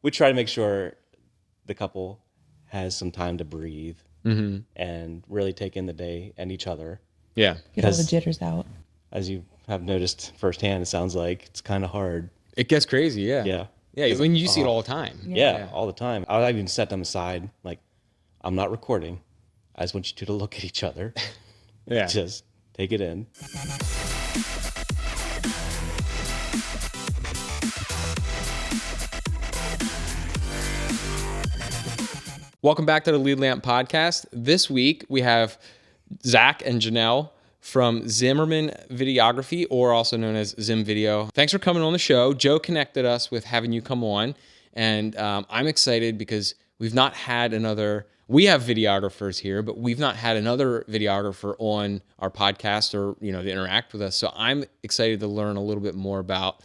we try to make sure the couple has some time to breathe and really take in the day and each other. Yeah. Get all the jitters out. As you have noticed firsthand, it sounds like it's kind of hard. It gets crazy. Yeah. Yeah. Yeah. When you see it all the time. Yeah, all the time. I even set them aside. Like, I'm not recording. I just want you two to look at each other. Yeah. Just take it in. Welcome back to the Lead Lamp Podcast. This week we have Zach and Janelle from Zimmerman Videography, or also known as ZimmVideo. Thanks for coming on the show. Joe connected us with having you come on, and I'm excited because we've not had another. We have videographers here, but we've not had another videographer on our podcast or to interact with us. So I'm excited to learn a little bit more about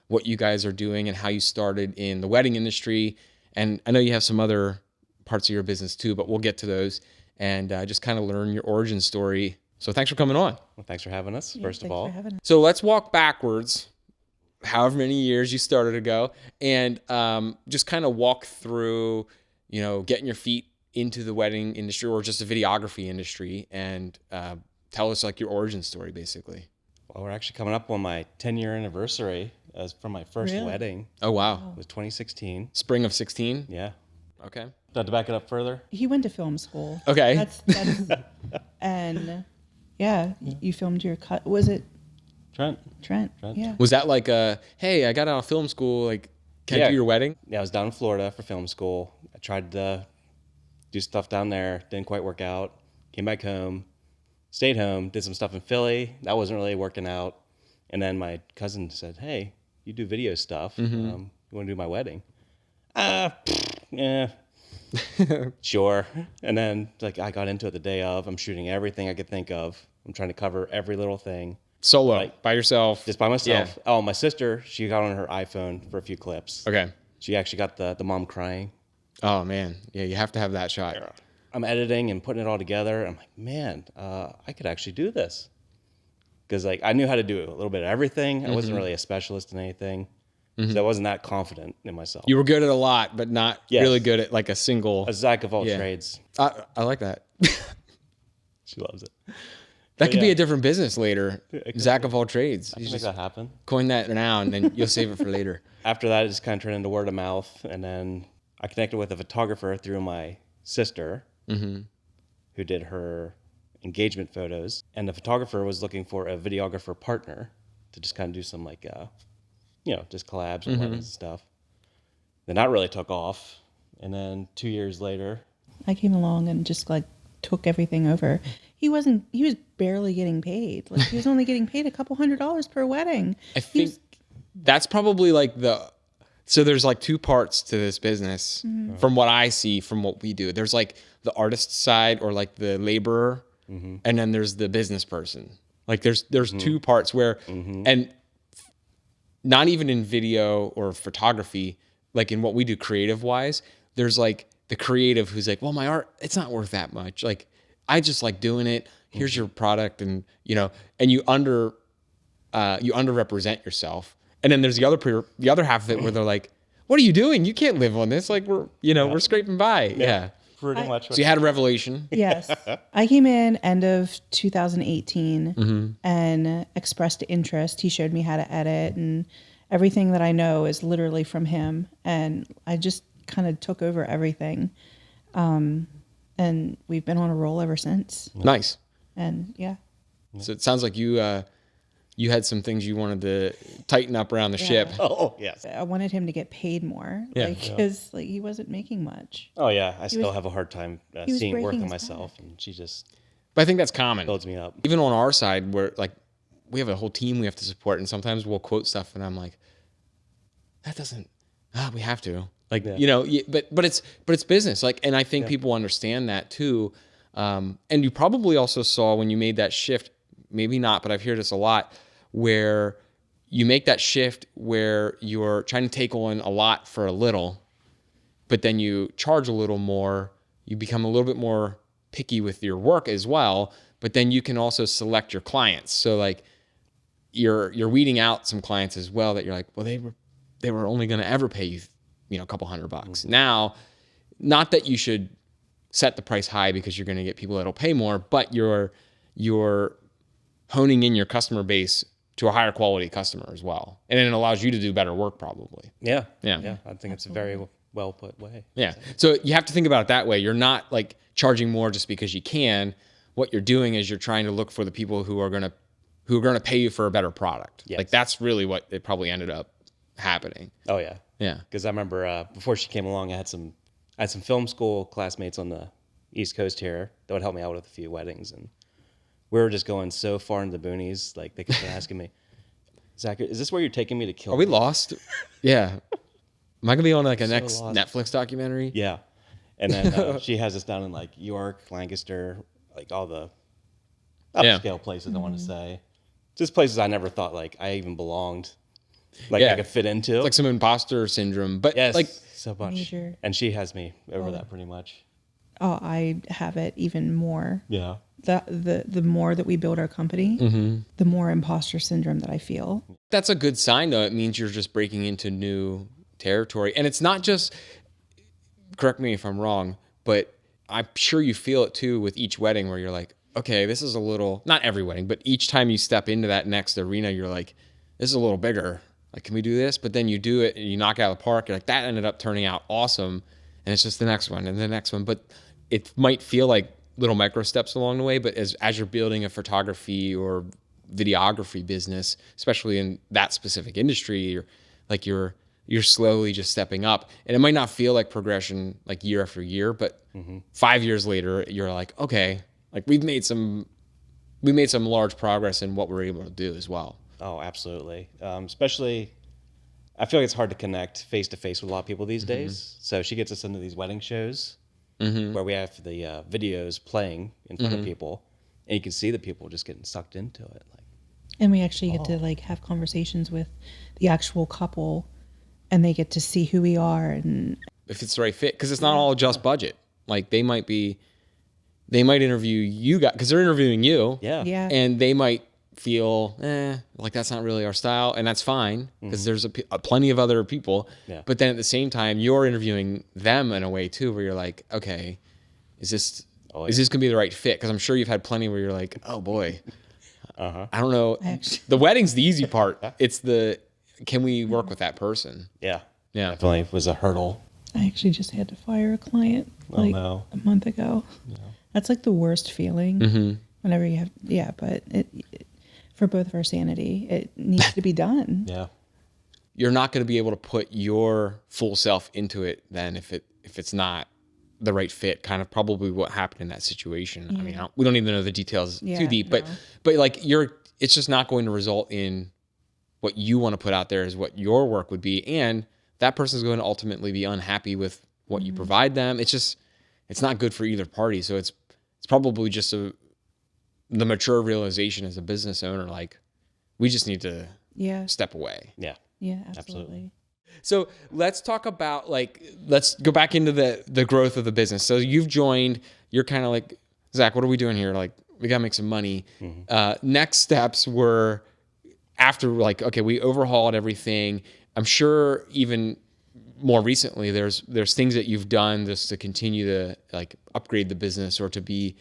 what you guys are doing and how you started in the wedding industry. And I know you have some other parts of your business too, but we'll get to those and just kind of learn your origin story. So thanks for coming on. Well, thanks for having us, Yeah, first of thanks all. for having us. So let's walk backwards, however many years you started ago, and just kind of walk through, getting your feet into the wedding industry or just the videography industry, and tell us like your origin story, basically. Well, we're actually coming up on my 10-year anniversary from my first Really? wedding. Oh, wow. It was 2016. Spring of 16? Yeah. Okay. To back it up further? He went to film school. Okay. That's and yeah, you filmed your cut. Was it Trent? Trent? Yeah. Was that like hey, I got out of film school, like, can I do your wedding? Yeah, I was down in Florida for film school. I tried to do stuff down there. Didn't quite work out. Came back home. Stayed home. Did some stuff in Philly. That wasn't really working out. And then my cousin said, hey, you do video stuff. You want to do my wedding? Yeah. Sure. And then I got into it the day of. I'm shooting everything I could think of. I'm trying to cover every little thing. Solo, by yourself? Just by myself. Yeah. Oh, my sister, she got on her iPhone for a few clips. Okay. She actually got the mom crying. Oh, man. Yeah, you have to have that shot. I'm editing and putting it all together. I'm like, man, I could actually do this. Because I knew how to do a little bit of everything. I wasn't really a specialist in anything. So I wasn't that confident in myself. You were good at a lot, but not Yes. really good at like a single. A Zach of all Yeah. trades. I like that. She loves it. That could be yeah. a different business later. Zach of all trades. I You can make just that happen. coin that now, and then you'll save it for later. After that, it just kind of turned into word of mouth. And then I connected with a photographer through my sister who did her engagement photos. And the photographer was looking for a videographer partner to just kind of do some just collabs and weddings and stuff. Then that really took off. And then 2 years later, I came along and just took everything over. He was barely getting paid. He was only getting paid a couple $100 per wedding. I think that's probably so there's two parts to this business from what I see from what we do. There's the artist side or the laborer, and then there's the business person. There's two parts where, and not even in video or photography, in what we do creative wise, there's the creative who's well, my art, it's not worth that much. I just like doing it. Here's your product. And, and you underrepresent yourself. And then there's the other half of it where they're what are you doing? You can't live on this. We're scraping by. Yeah. pretty much. So you had a revelation. Yes. I came in end of 2018 and expressed interest. He showed me how to edit, and everything that I know is literally from him. And I just kind of took over everything. And we've been on a roll ever since. Nice. And yeah. So it sounds like you had some things you wanted to tighten up around the ship. Oh, yes. I wanted him to get paid more. Yeah. Because he wasn't making much. Oh, yeah. I still have a hard time was seeing worth breaking in his myself. And she just But I think that's common. builds me up. Even on our side, where we have a whole team we have to support, and sometimes we'll quote stuff, and I'm like, that doesn't. We have to. But it's business. And I think people understand that too. And you probably also saw when you made that shift, maybe not, but I've heard this a lot, where you make that shift where you're trying to take on a lot for a little, but then you charge a little more. You become a little bit more picky with your work as well, but then you can also select your clients. So you're weeding out some clients as well that you're well, they were only going to ever pay you a couple $100. Now, not that you should set the price high because you're going to get people that'll pay more, but you're honing in your customer base to a higher quality customer as well. And then it allows you to do better work probably. Yeah. Yeah. I think it's a very well put way. Yeah. So you have to think about it that way. You're not like charging more just because you can. What you're doing is you're trying to look for the people who are going to pay you for a better product. Yes. Like that's really what it probably ended up happening. Oh yeah. Yeah. Because I remember before she came along, I had some film school classmates on the East Coast here that would help me out with a few weddings, and we were just going so far into the boonies. Like they kept asking me, Zach, is this where you're taking me to kill? Are we me? lost? Yeah. Am I gonna be on like a next lost. Netflix documentary? Yeah. And then she has us down in like York, Lancaster, like all the upscale places. I want to say, just places I never thought like I even belonged, like I could fit into. It's like some imposter syndrome, but yes, like so much. Major. And she has me over that pretty much. Oh, I have it even more. Yeah. The more that we build our company, the more imposter syndrome that I feel. that's a good sign though. It means you're just breaking into new territory, and it's not just. Correct me if I'm wrong, but I'm sure you feel it too with each wedding where you're like, okay, this is a little, not every wedding, but each time you step into that next arena, you're like, this is a little bigger. Like, can we do this? But then you do it and you knock it out of the park. You're like, that ended up turning out awesome. And it's just the next one and the next one. But it might feel like little micro steps along the way. But as you're building a photography or videography business, especially in that specific industry, you're slowly just stepping up. And it might not feel like progression like year after year, but 5 years later, you're like, okay, like we made some large progress in what we're able to do as well. Oh, absolutely. Especially, I feel like it's hard to connect face to face with a lot of people these days. So she gets us into these wedding shows where we have the videos playing in front of people, and you can see the people just getting sucked into it. Like, And we actually get to like have conversations with the actual couple, and they get to see who we are. And if it's the right fit, because it's not all just budget. Like they might interview you guys because they're interviewing you. yeah. And they might feel, like that's not really our style, and that's fine because there's plenty of other people. Yeah. But then at the same time, you're interviewing them in a way too, where you're like, okay, is this gonna be the right fit? Because I'm sure you've had plenty where you're like, oh boy, I don't know. The wedding's the easy part. It's can we work with that person? Yeah. Yeah. Definitely was a hurdle. I actually just had to fire a client like no. a month ago. Yeah. That's like the worst feeling whenever you have, but it for both of our sanity, it needs to be done. Yeah. You're not going to be able to put your full self into it then if it's not the right fit. Kind of probably what happened in that situation. I mean, we don't even know the details too deep, but like it's just not going to result in what you want to put out there is what your work would be, and that person's going to ultimately be unhappy with what you provide them. It's not good for either party. So it's probably just the mature realization as a business owner, like we just need to step away. Yeah. Yeah, absolutely. So let's talk about let's go back into the growth of the business. So you've joined, you're kind of like, Zach, what are we doing here? Like we got to make some money. Next steps were after like, okay, we overhauled everything. I'm sure even more recently, there's things that you've done just to continue to like upgrade the business or to be,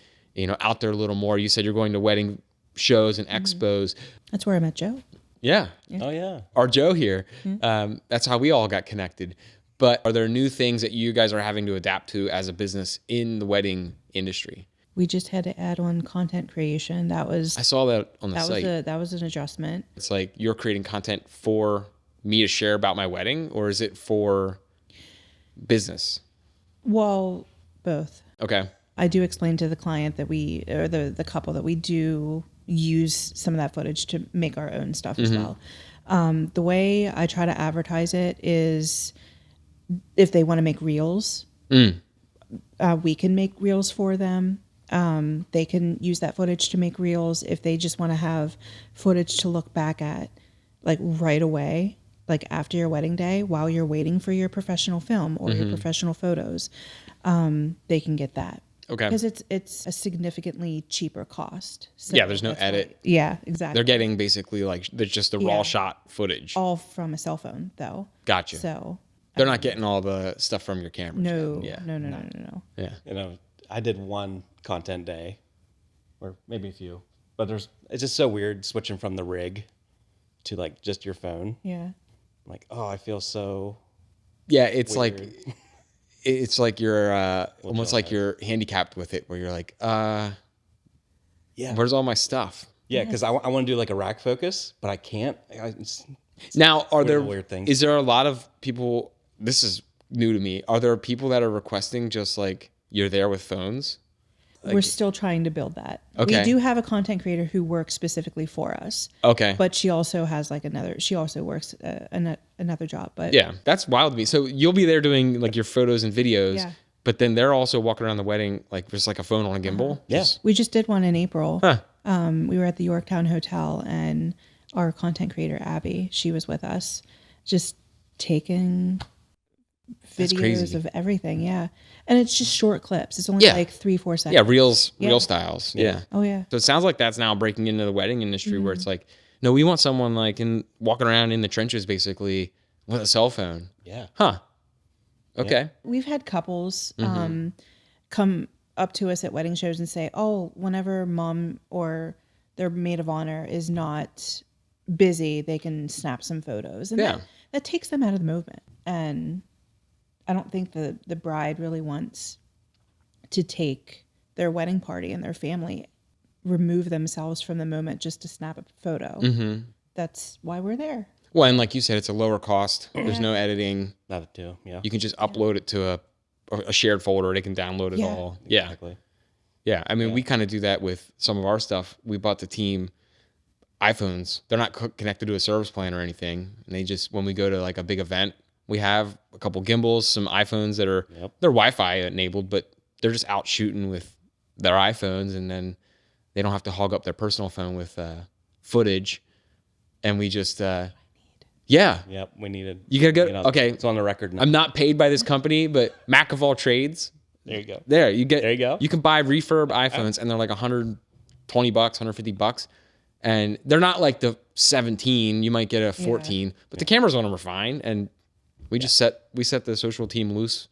out there a little more. You said you're going to wedding shows and expos. That's where I met Joe. Yeah. Oh yeah. Our Joe here. That's how we all got connected. But are there new things that you guys are having to adapt to as a business in the wedding industry? We just had to add on content creation. I saw that on the site. That was an adjustment. It's like you're creating content for me to share about my wedding, or is it for business? Well, both. Okay. I do explain to the client that the couple that we do use some of that footage to make our own stuff as well. The way I try to advertise it is if they want to make reels, we can make reels for them. They can use that footage to make reels. If they just want to have footage to look back at like right away, like after your wedding day, while you're waiting for your professional film or your professional photos, they can get that. Okay. Because it's a significantly cheaper cost. So Yeah, there's no edit. Yeah, exactly. They're getting basically like there's just the raw shot footage. All from a cell phone though. Gotcha. So They're not getting all the stuff from your camera. No, Yeah. no. Yeah. You know, I did one content day, or maybe a few, but it's just so weird switching from the rig to like just your phone. Yeah. I'm like, oh, I feel so Yeah, it's weird. like it's like you're almost like jealous. you're handicapped with it, where you're like, Yeah. where's all my stuff? Yeah, because I want to do like a rack focus, but I can't. Now, are there weird things. is there a lot of people? This is new to me. Are there people that are requesting just like you're there with phones? We're still trying to build that. Okay. We do have a content creator who works specifically for us. Okay. But she also has like she also works another job. But Yeah, that's wild to me. So you'll be there doing like your photos and videos, Yeah. but then they're also walking around the wedding like just like a phone on a gimbal. Yeah. Just- we just did one in April. Huh. We were at the Yorktown Hotel, and our content creator, Abby, she was with us, just taking That's videos crazy. of everything. Yeah. And it's just short clips. It's only Yeah. like 3-4 seconds. Yeah, reels, Yeah. real styles. Yeah. Oh, yeah. So it sounds like that's now breaking into the wedding industry where it's like, no, we want someone like walking around in the trenches basically with a cell phone. Yeah. Huh. Okay. We've had couples come up to us at wedding shows and say, oh, whenever mom or their maid of honor is not busy, they can snap some photos. And Yeah. that takes them out of the movement. And I don't think the bride really wants to take their wedding party and their family, remove themselves from the moment just to snap a photo. That's why we're there. Well, and like you said, it's a lower cost. There's no editing. That too. Yeah. You can just upload it to a shared folder. They can download it Yeah. all. Yeah. Exactly. Yeah. I mean, we kind of do that with some of our stuff. We bought the team iPhones. They're not connected to a service plan or anything. And they just, when we go to like a big event, we have a couple gimbals, some iPhones that are, they're Wi-Fi enabled, but they're just out shooting with their iPhones, and then they don't have to hog up their personal phone with footage. And we just, yeah. Yep. We needed. You gotta go. You know, Okay. It's on the record now. I'm not paid by this company, but Mac of all trades. There you go. There you get. There you go. You can buy refurb iPhones, and they're like $120, $150, and they're not like the 17. You might get a 14, but the cameras on them are fine. And we just set the social team loose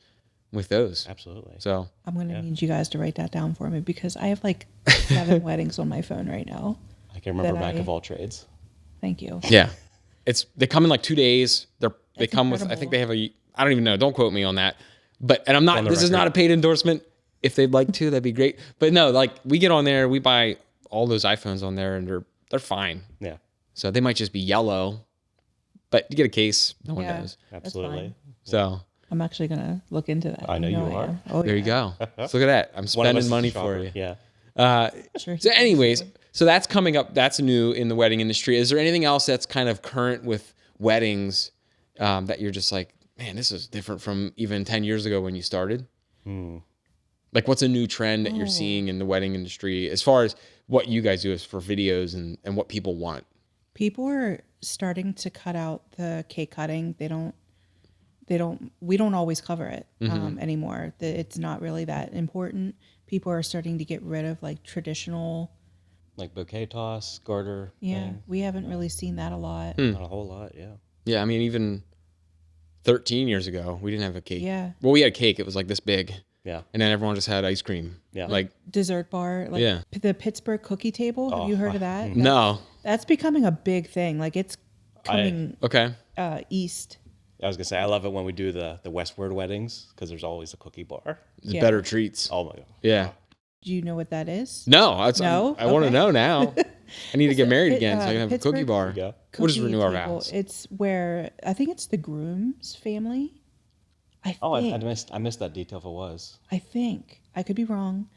with those. Absolutely. So I'm going to need you guys to write that down for me because I have like 7 weddings on my phone right now. I can remember that Mac I- of all trades. Thank you. yeah, they come in like 2 days. They That's come with. I incredible. think they have I don't even know. Don't quote me on that. But I'm not. On the This is record. not a paid endorsement. If they'd like to, that'd be great. But no, like we get on there, we buy all those iPhones on there, and they're fine. Yeah. So they might just be yellow, but you get a case. No one Yeah. knows. That's Absolutely. fine. So I'm actually going to look into that. I know you I are. am. Oh, there you yeah. go. So look at that. I'm One of us spending is a money for shopper. you. Yeah. Sure. So anyways, so that's coming up. That's new in the wedding industry. Is there anything else that's kind of current with weddings that you're just like, man, this is different from even 10 years ago when you started? Like what's a new trend that you're seeing in the wedding industry as far as what you guys do is for videos and what people want? People are starting to cut out the cake cutting. We don't always cover it anymore. It's not really that important. People are starting to get rid of like traditional. Like bouquet toss, garter. Yeah, thing. we haven't really seen that a lot. Not a whole lot. Yeah. Yeah, I mean, even 13 years ago, we didn't have a cake. Yeah. Well, we had a cake. It was like this big. Yeah. And then everyone just had ice cream. Yeah. Like, Dessert bar, like Yeah. the Pittsburgh cookie table. Have you heard of that? no. That's becoming a big thing. Like it's coming Okay. east. I was gonna say I love it when we do the westward weddings because there's always a cookie bar. It's Yeah. better treats. Oh my god. Yeah. Do you know what that is? No. No? I want to Okay. know now. I need to get married again so I can have a Pittsburgh- cookie bar. Yeah. We'll just Cookie renew our table. vows. It's where I think it's the groom's family. Oh, I think. missed that detail if it was. I think I could be wrong,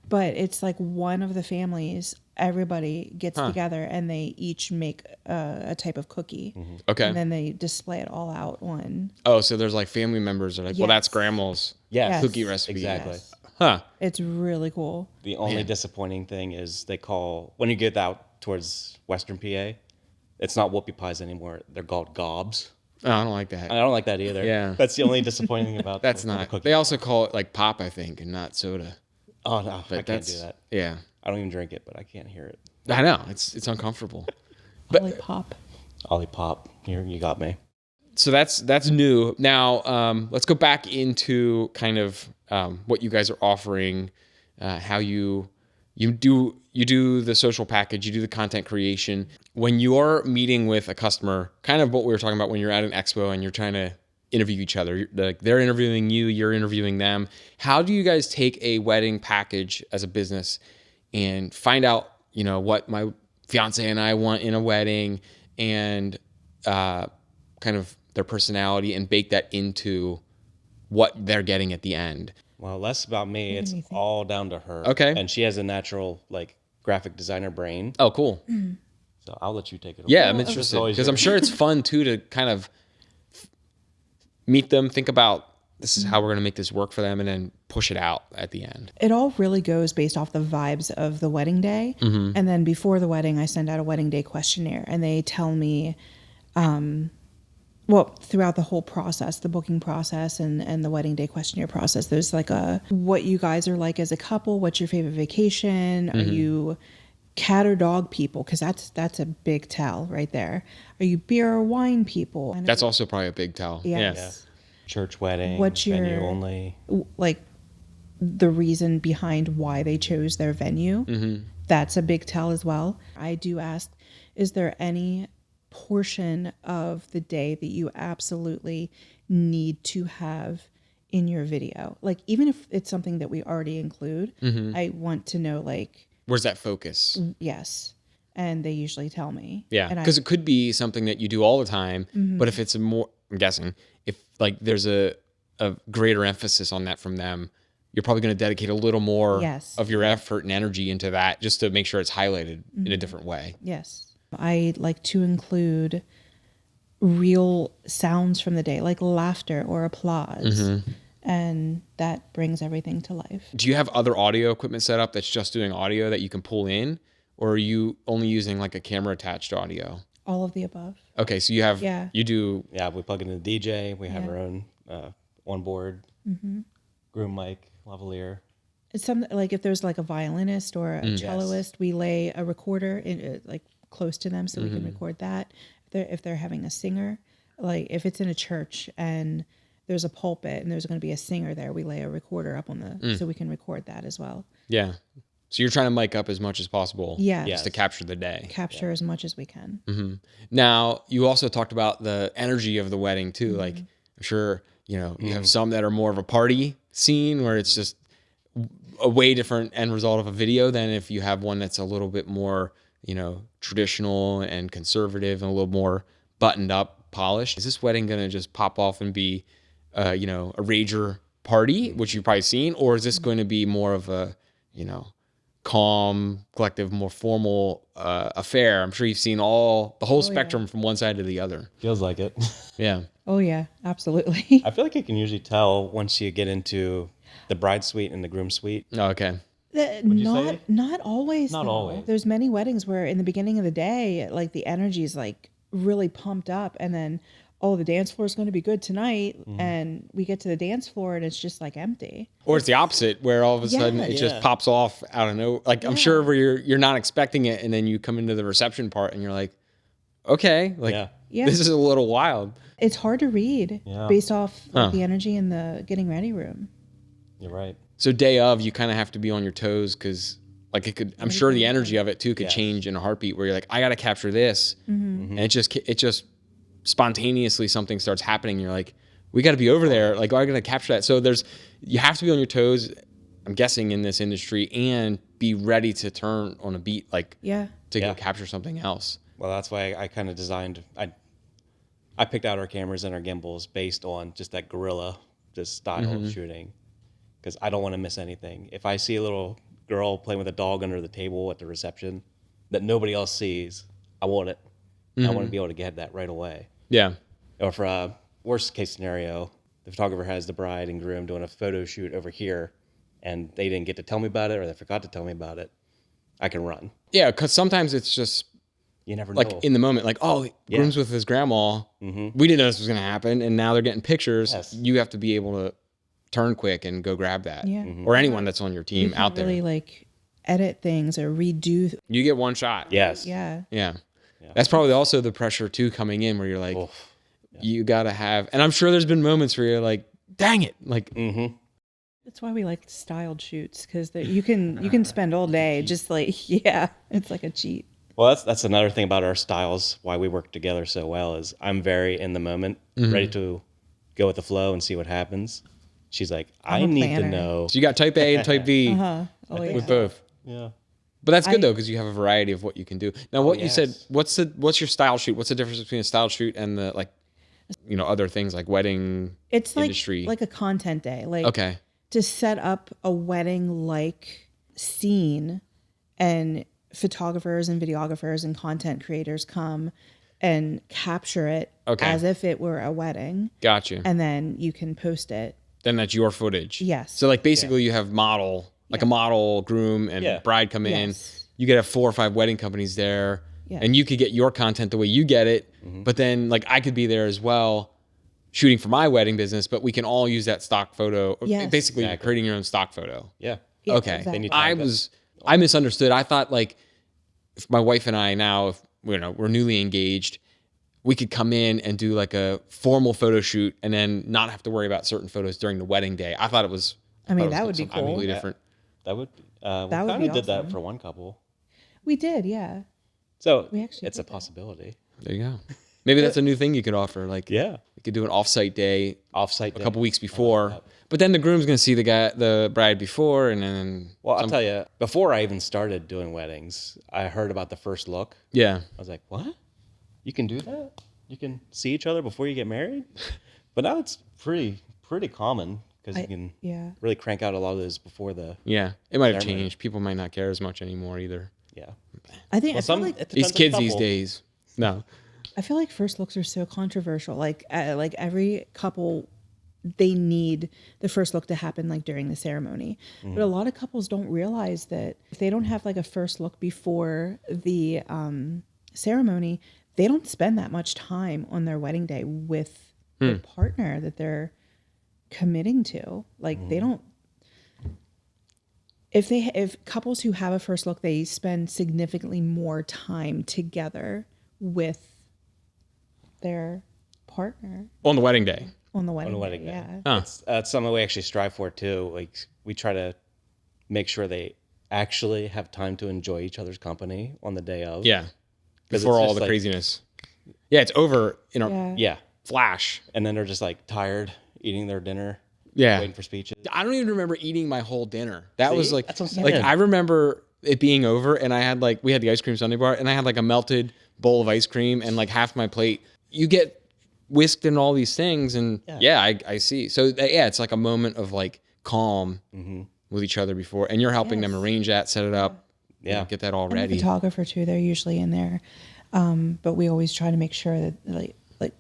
but it's like one of the families. Everybody gets together and they each make a type of cookie, Okay. and then they display it all out on. Oh, so there's like family members that are like, well, that's Yes. grandma's Yes. cookie recipe. Exactly. Yes. Huh. It's really cool. The only disappointing thing is they call when you get out towards Western PA, it's not whoopie pies anymore. They're called gobs. Oh, I don't like that. I don't like that either. Yeah. That's the only disappointing thing about That's the not. cookie. They also call it like pop, I think, and not soda. Oh no, But I can't that's do that. Yeah. I don't even drink it, but I can't hear it. I know. It's uncomfortable. Ollie Pop. Ollie Pop, you got me. So that's new. Now, let's go back into kind of what you guys are offering, how you do the social package, you do the content creation. When you're meeting with a customer, kind of what we were talking about when you're at an expo and you're trying to interview each other, like they're interviewing you, you're interviewing them. How do you guys take a wedding package as a business and find out, what my fiance and I want in a wedding, and kind of their personality, and bake that into what they're getting at the end? Well, less about me. It's all down to her. Okay. And she has a natural graphic designer brain. Oh, cool. So I'll let you take it away. Yeah, I'm interested because I'm sure it's fun too to kind of meet them, think about this is how we're going to make this work for them, and then push it out at the end. It all really goes based off the vibes of the wedding day. And then before the wedding, I send out a wedding day questionnaire, and they tell me, throughout the whole process, the booking process and the wedding day questionnaire process, there's what you guys are like as a couple, what's your favorite vacation? Are you cat or dog people? Because that's a big tell right there. Are you beer or wine people? That's also probably a big tell. Yes. Yeah. Church wedding, What's your venue only. The reason behind why they chose their venue. That's a big tell as well. I do ask, is there any portion of the day that you absolutely need to have in your video? Even if it's something that we already include, I want to know where's that focus? Yes. And they usually tell me. Yeah, because it could be something that you do all the time, but if it's I'm guessing, if there's a greater emphasis on that from them, you're probably going to dedicate a little more of your effort and energy into that just to make sure it's highlighted in a different way. Yes. I like to include real sounds from the day, like laughter or applause. And that brings everything to life. Do you have other audio equipment set up that's just doing audio that you can pull in? Or are you only using a camera attached audio? All of the above. Okay, so you have, you do. Yeah, we plug in the DJ. We have our own onboard groom mic, lavalier. It's something if there's a violinist or a celloist, we lay a recorder in close to them so we can record that. If they're having a singer, if it's in a church and there's a pulpit and there's going to be a singer there, we lay a recorder up on so we can record that as well. Yeah. So you're trying to mic up as much as possible. Yeah. Just to capture the day. Capture as much as we can. Now, you also talked about the energy of the wedding too. I'm sure, you have some that are more of a party scene where it's just a way different end result of a video than if you have one that's a little bit more, traditional and conservative and a little more buttoned up, polished. Is this wedding going to just pop off and be, a rager party, which you've probably seen, or is this going to be more of a, calm, collective, more formal affair? I'm sure you've seen the whole spectrum from one side to the other. Feels like it. Yeah. Oh yeah, absolutely. I feel like you can usually tell once you get into the bride suite and the groom suite. Oh, okay. Not always. Not always. There's many weddings where in the beginning of the day, the energy is really pumped up, and then the dance floor is going to be good tonight, and we get to the dance floor and it's just empty. Or it's the opposite, where all of a sudden it just pops off out of nowhere. I'm sure where you're not expecting it, and then you come into the reception part and you're like, okay, this is a little wild. It's hard to read based off the energy in the getting ready room. You're right. So day of, you kind of have to be on your toes because it could. I'm sure the energy of it too could change in a heartbeat. Where you're like, I got to capture this, and it just spontaneously something starts happening. You're like, we got to be over there. I got to capture that. So you have to be on your toes. I'm guessing in this industry and be ready to turn on a beat, to go capture something else. Well, that's why I kind of designed. I picked out our cameras and our gimbals based on just that guerrilla style of shooting, because I don't want to miss anything. If I see a little girl playing with a dog under the table at the reception that nobody else sees, I want it. I want to be able to get that right away. Yeah. Or for a worst case scenario, the photographer has the bride and groom doing a photo shoot over here, and they didn't get to tell me about it, or they forgot to tell me about it. I can run. Yeah, because sometimes it's just you never know. In the moment, groom's with his grandma. We didn't know this was going to happen, and now they're getting pictures. Yes. You have to be able to turn quick and go grab that. Yeah. Or anyone that's on your team out there. Really edit things or redo. You get one shot. Yes. Yeah. Yeah. That's probably also the pressure too coming in where you're like, you got to have, and I'm sure there's been moments where you're like, dang it. Like, That's why we like styled shoots, because you can spend all day just like, yeah, it's like a cheat. Well, that's another thing about our styles, why we work together so well, is I'm very in the moment, ready to go with the flow and see what happens. She's like, I a need to planner. know. so you got type A and type V Oh, yeah. with both. Yeah. But that's good though, because you have a variety of what you can do. Now, what you said, yes. what's your style shoot? What's the difference between a style shoot and the like, other things like wedding It's industry? like a content day. Like, Okay. to set up a wedding like scene, and photographers and videographers and content creators come and capture it as if it were a wedding. Gotcha. And then you can post it. Then that's your footage. Yes. So like basically you have a model, groom, and bride come in. Yes. You could have 4 or 5 wedding companies there, Yes. and you could get your content the way you get it. But then like I could be there as well, shooting for my wedding business. But we can all use that stock photo. Yes. Basically, you're creating your own stock photo. Yeah. Yeah, Okay. exactly. I misunderstood. I thought like if my wife and I now, if we're newly engaged, we could come in and do like a formal photo shoot and then not have to worry about certain photos during the wedding day. I thought it was. I mean, thought it that was would be something cool. completely different. That would, we would kind be of did that awesome. for one couple. We did, yeah. So We actually it's a did that. possibility. There you go. Maybe that's a new thing you could offer. Like, Yeah. we could do an offsite day Offsite a day. couple weeks before, but then the groom's going to see the bride before, and then Well, I'll tell you, before I even started doing weddings, I heard about the first look. yeah, I was like, what? You can do that? You can see each other before you get married? But now it's pretty common because you can really crank out a lot of those before the, it might have ceremony. changed. People might not care as much anymore either. yeah. I think Well, I feel like it These depends on the kids these couple. days, no. I feel like first looks are so controversial. Like every couple, they need the first look to happen like during the ceremony. But a lot of couples don't realize that if they don't have like a first look before the ceremony, they don't spend that much time on their wedding day with the partner that they're committing to. Like they don't. If couples who have a first look, they spend significantly more time together with their partner On the wedding day. on the wedding, wedding day. day. Yeah. That's something we actually strive for too. Like we try to make sure they actually have time to enjoy each other's company on the day of. Yeah, 'Cause before it's all just the like- craziness. Yeah, it's over in a Yeah. Yeah. flash. And then they're just like tired eating their dinner, Yeah. waiting for speeches. I don't even remember eating my whole dinner. That was See? like, That's what I'm like saying. I remember it being over, and I had we had the ice cream sundae bar, and I had like a melted bowl of ice cream and like half my plate. You get whisked in all these things, and I see. So it's like a moment of like calm with each other before, and you're helping them arrange that, set it up, get that all And ready. the photographer too, they're usually in there. But we always try to make sure that like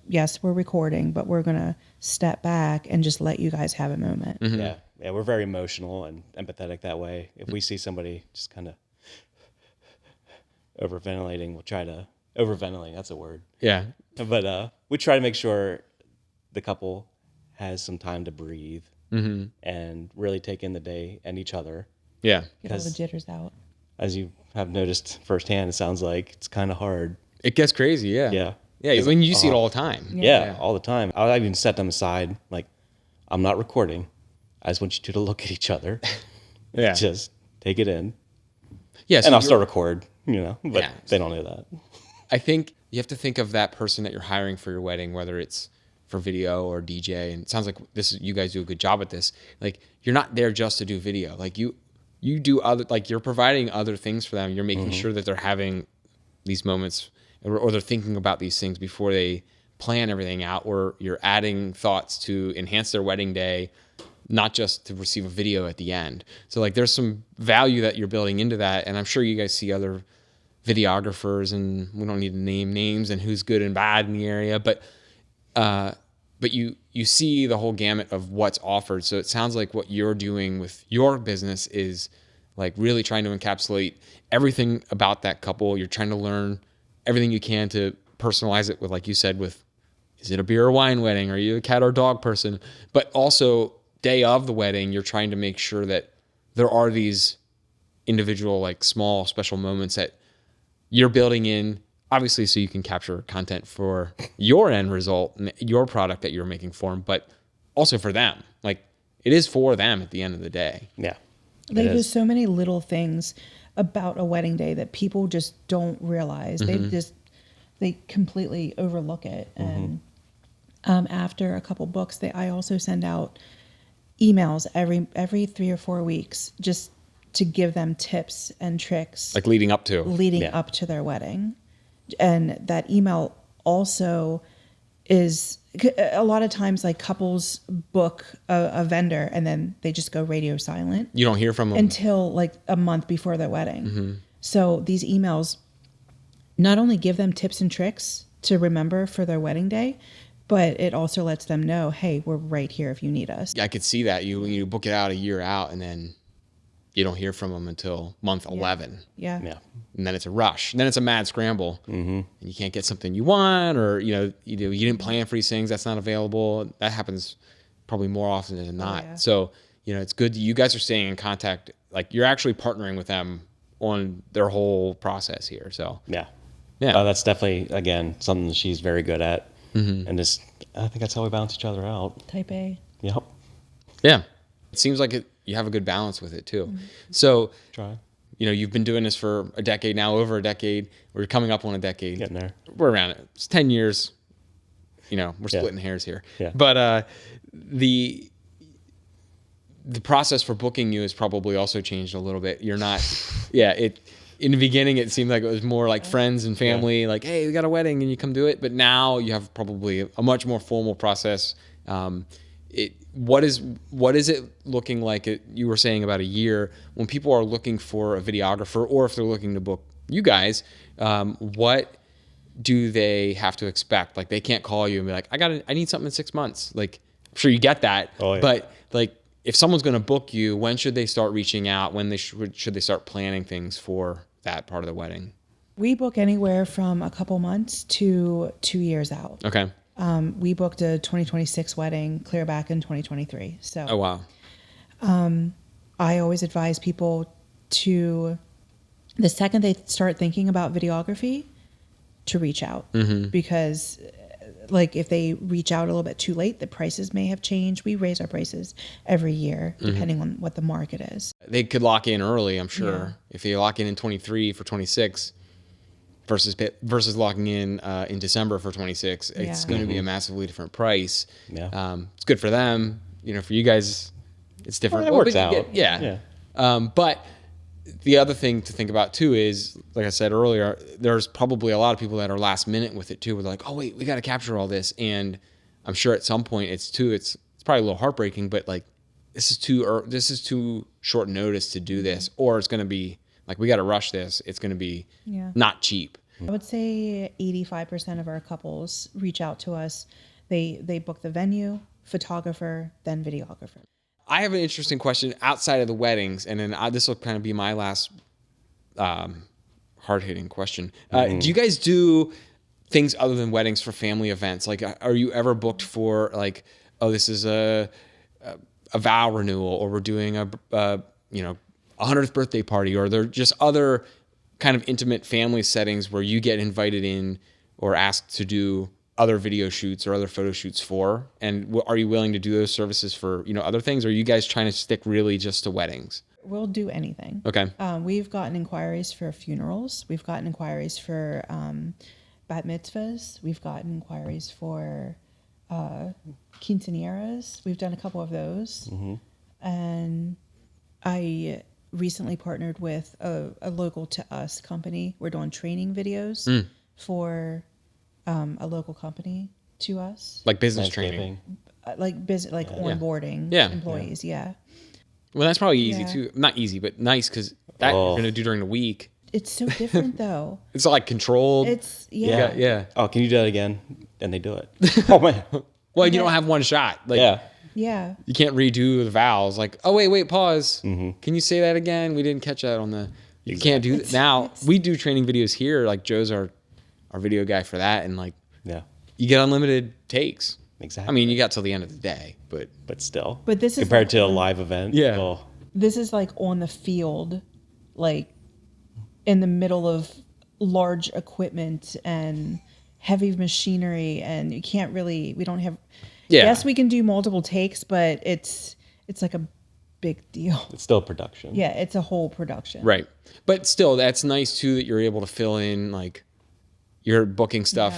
yes, we're recording, but we're gonna step back and just let you guys have a moment. Yeah. Yeah. We're very emotional and empathetic that way. If we see somebody just kind of overventilating, we'll try to overventilating. That's a word. Yeah, But we try to make sure the couple has some time to breathe and really take in the day and each other. yeah. Get all the Because- jitters out. As you have noticed firsthand, it sounds like it's kind of hard. It gets crazy. Yeah, Yeah. yeah. When you see it all the time. Yeah, all the time. I even set them aside. Like, I'm not recording. I just want you two to look at each other. Yeah. Just take it in. Yeah, so And I'll you're- still record, but Yeah. they don't know that. I think you have to think of that person that you're hiring for your wedding, whether it's for video or DJ. And it sounds like you guys do a good job at this. Like you're not there just to do video. Like you do other, like you're providing other things for them. You're making sure that they're having these moments or they're thinking about these things before they plan everything out, or you're adding thoughts to enhance their wedding day, not just to receive a video at the end. So like there's some value that you're building into that. And I'm sure you guys see other videographers, and we don't need to name names and who's good and bad in the area, but you see the whole gamut of what's offered. So it sounds like what you're doing with your business is like really trying to encapsulate everything about that couple. You're trying to learn everything you can to personalize it with, like you said, with, is it a beer or wine wedding? Are you a cat or dog person? But also day of the wedding, you're trying to make sure that there are these individual, like small, special moments that you're building in obviously so you can capture content for your end result and your product that you're making for them, but also for them. Like it is for them at the end of the day. Yeah. Like there's so many little things about a wedding day that people just don't realize. They completely overlook it. And after a couple books, I also send out emails every 3 or 4 weeks just to give them tips and tricks Like leading up to up to their wedding. And that email also is a lot of times like couples book a vendor and then they just go radio silent. You don't hear from them until like a month before their wedding. So these emails not only give them tips and tricks to remember for their wedding day, but it also lets them know, hey, we're right here if you need us. I could see that you book it out a year out and then you don't hear from them until month 11. Yeah. And then it's a rush. And then it's a mad scramble. And you can't get something you want, or you didn't plan for these things. That's not available. That happens probably more often than not. Yeah. So it's good that you guys are staying in contact. Like you're actually partnering with them on their whole process here. So Yeah. Yeah. That's definitely, again, something that she's very good at. And I think that's how we balance each other out. Type A. Yep. Yeah. It seems like you have a good balance with it too. So Try. you've been doing this for a decade now, over a decade. We're coming up on a decade. Getting there. We're around it. It's 10 years. We're splitting hairs here. Yeah. But the process for booking you has probably also changed a little bit. You're not, in the beginning, it seemed like it was more like friends and family, like, hey, we got a wedding and you come do it. But now you have probably a much more formal process. What is it looking like? You were saying about a year when people are looking for a videographer, or if they're looking to book you guys, what do they have to expect? Like they can't call you and be like, I need something in 6 months. Like I'm sure you get that, but like if someone's going to book you, when should they start reaching out? When should they start planning things for that part of the wedding? We book anywhere from a couple months to 2 years out. Okay. We booked a 2026 wedding clear back in 2023. So Oh, wow. I always advise people to, the second they start thinking about videography, to reach out. Because like if they reach out a little bit too late, the prices may have changed. We raise our prices every year depending on what the market is. They could lock in early, I'm sure. Yeah. If they lock in 23 for 26 versus locking in December for 26, it's going to be a massively different price. Yeah. It's good for them. For you guys, it's different. Well, it works out. Yeah. But the other thing to think about too is, like I said earlier, there's probably a lot of people that are last minute with it too. We're like, oh wait, we got to capture all this, and I'm sure at some point it's probably a little heartbreaking, but like this is too short notice to do this, or it's going to be like we got to rush this. It's going to be not cheap. I would say 85% of our couples reach out to us. They book the venue, photographer, then videographer. I have an interesting question outside of the weddings, and then this will kind of be my last hard-hitting question. Do you guys do things other than weddings for family events? Like, are you ever booked for like, oh, this is a vow renewal, or we're doing a 100th birthday party, or they're just other kind of intimate family settings where you get invited in or asked to do other video shoots or other photo shoots for? And are you willing to do those services for, other things? Or are you guys trying to stick really just to weddings? We'll do anything. Okay. We've gotten inquiries for funerals. We've gotten inquiries for bat mitzvahs. We've gotten inquiries for quinceañeras. We've done a couple of those. And I recently partnered with a local to us company. We're doing training videos for a local company to us. Like business training. Like onboarding employees. Yeah. Well, that's probably easy too. Not easy, but nice, because that you're going to do during the week. It's so different though. It's like controlled. It's Yeah. Oh, can you do that again? And they do it. Oh man. Well, you don't have one shot. Like, yeah. You can't redo the vowels. Like, oh, wait, pause. Can you say that again? We didn't catch that on the... You can't do that. Now, we do training videos here. Like, Joe's our video guy for that. And, like, you get unlimited takes. Exactly. I mean, you got till the end of the day, but still. But this is compared to a live event. Yeah. This is like on the field, like in the middle of large equipment and heavy machinery, and you can't really, we don't have, yes, we can do multiple takes, but it's like a big deal. It's still production. Yeah, it's a whole production. Right. But still, that's nice too that you're able to fill in, like, you're booking stuff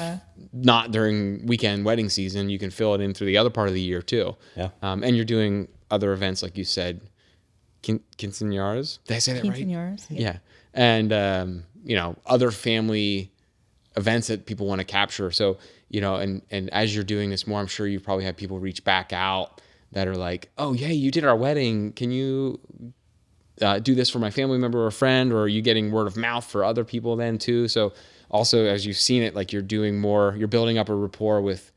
not during weekend wedding season. You can fill it in through the other part of the year too. Yeah. And you're doing other events, like you said, quinceañeras. Did I say that right? Quinceañeras. Yeah. And, you know, other family events that people want to capture. So, you know, and as you're doing this more, I'm sure you probably have people reach back out that are like, oh, yeah, you did our wedding. Can you do this for my family member or friend? Or are you getting word of mouth for other people then too? So also, as you've seen it, like you're doing more, you're building up a rapport with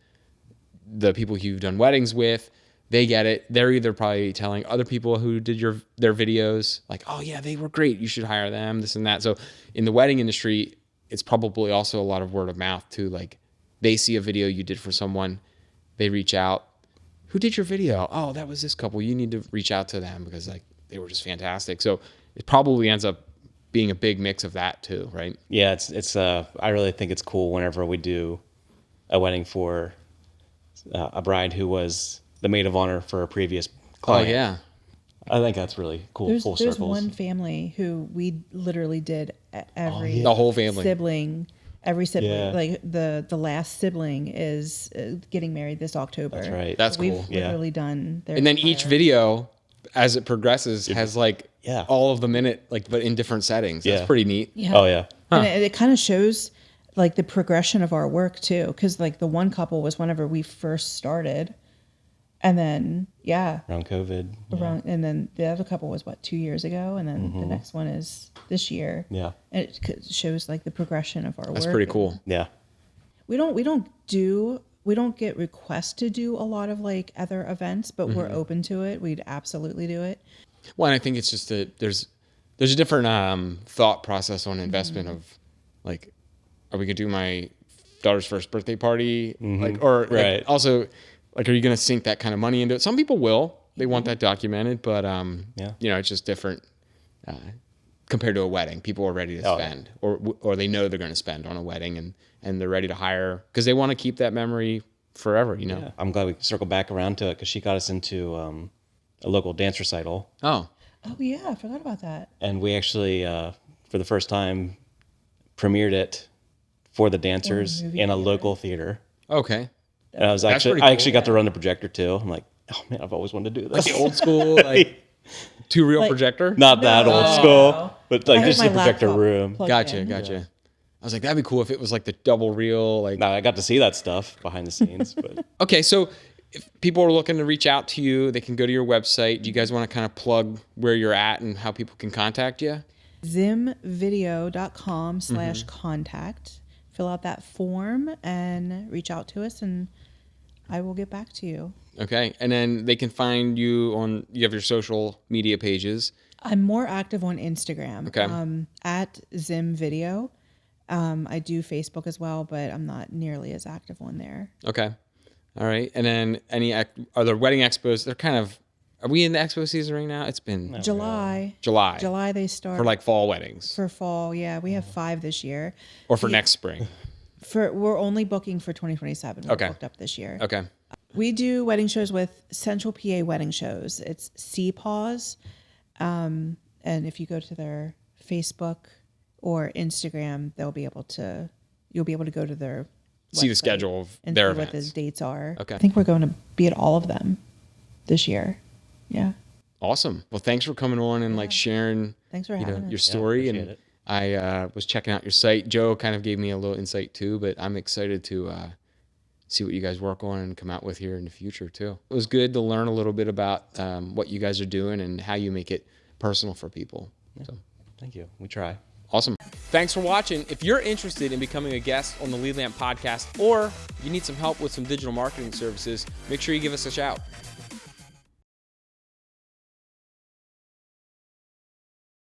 the people you've done weddings with. They get it. They're either probably telling other people who did their videos, like, oh yeah, they were great, you should hire them, this and that. So in the wedding industry, it's probably also a lot of word of mouth too. Like they see a video you did for someone, they reach out, who did your video? Oh, that was this couple. You need to reach out to them because like they were just fantastic. So it probably ends up being a big mix of that too, right? Yeah, it's I really think it's cool whenever we do a wedding for a bride who was the maid of honor for a previous client. Oh yeah. I think that's really cool. There's circles. one family who we literally did every The whole family. Every sibling, Yeah. like the last sibling is getting married this October. That's right. That's We've cool. literally done their And then each entire- video, as it progresses, has like Yeah. all of the minute, like, but in different settings. That's Yeah. pretty neat. Yeah. Oh yeah. And it kind of shows like the progression of our work too, because like the one couple was whenever we first started, and then Around COVID. around, and then the other couple was what, 2 years ago, and then the next one is this year. Yeah. And it shows like the progression of our work. That's pretty cool. Yeah. We don't get requests to do a lot of like other events, but we're open to it. We'd absolutely do it. Well, and I think it's just there's a different thought process on investment of like, are we gonna do my daughter's first birthday party? Like, or like, Right. also, like, are you gonna sink that kind of money into it? Some people will. They want that documented, but you know, it's just different compared to a wedding. People are ready to spend, or they know they're going to spend on a wedding, and they're ready to hire because they want to keep that memory forever. You know. Yeah. I'm glad we circled back around to it because she got us into a local dance recital, Oh, Oh yeah, I forgot about that. and we actually for the first time premiered it for the dancers movie in a theater. local theater. okay. And I was That's actually pretty I cool. actually got to run the projector too. I'm like, oh man, I've always wanted to do this. Like the old school, like two reel projector. Not that old school, but I like had just my a projector laptop room. plugged Gotcha, in. gotcha. I was like, that'd be cool if it was like the double reel, like. Now I got to see that stuff behind the scenes, but Okay, so if people are looking to reach out to you, they can go to your website. Do you guys want to kind of plug where you're at and how people can contact you? ZimmVideo.com/contact. Fill out that form and reach out to us, and I will get back to you. Okay, and then they can find you you have your social media pages. I'm more active on Instagram. Okay. At ZimmVideo. I do Facebook as well, but I'm not nearly as active on there. Okay, all right. And then are there wedding expos? They're kind of. Are we in the expo season right now? It's been July they start for like fall weddings for fall. Yeah, we have 5 this year. or for next spring. We're only booking for 2027. We're Okay. booked up this year. Okay. We do wedding shows with Central PA Wedding Shows. It's CPAWS. And if you go to their Facebook or Instagram, you'll be able to go to their See the website schedule of and their see what the events. dates are. Okay. I think we're going to be at all of them this year. Yeah. Awesome. Well, thanks for coming on and like sharing. Thanks for having us. your story. appreciate And it. I was checking out your site. Joe kind of gave me a little insight too, but I'm excited to see what you guys work on and come out with here in the future too. It was good to learn a little bit about what you guys are doing and how you make it personal for people. So thank you. We try. awesome. Thanks for watching. If you're interested in becoming a guest on the Lead Lamp podcast, or you need some help with some digital marketing services, make sure you give us a shout.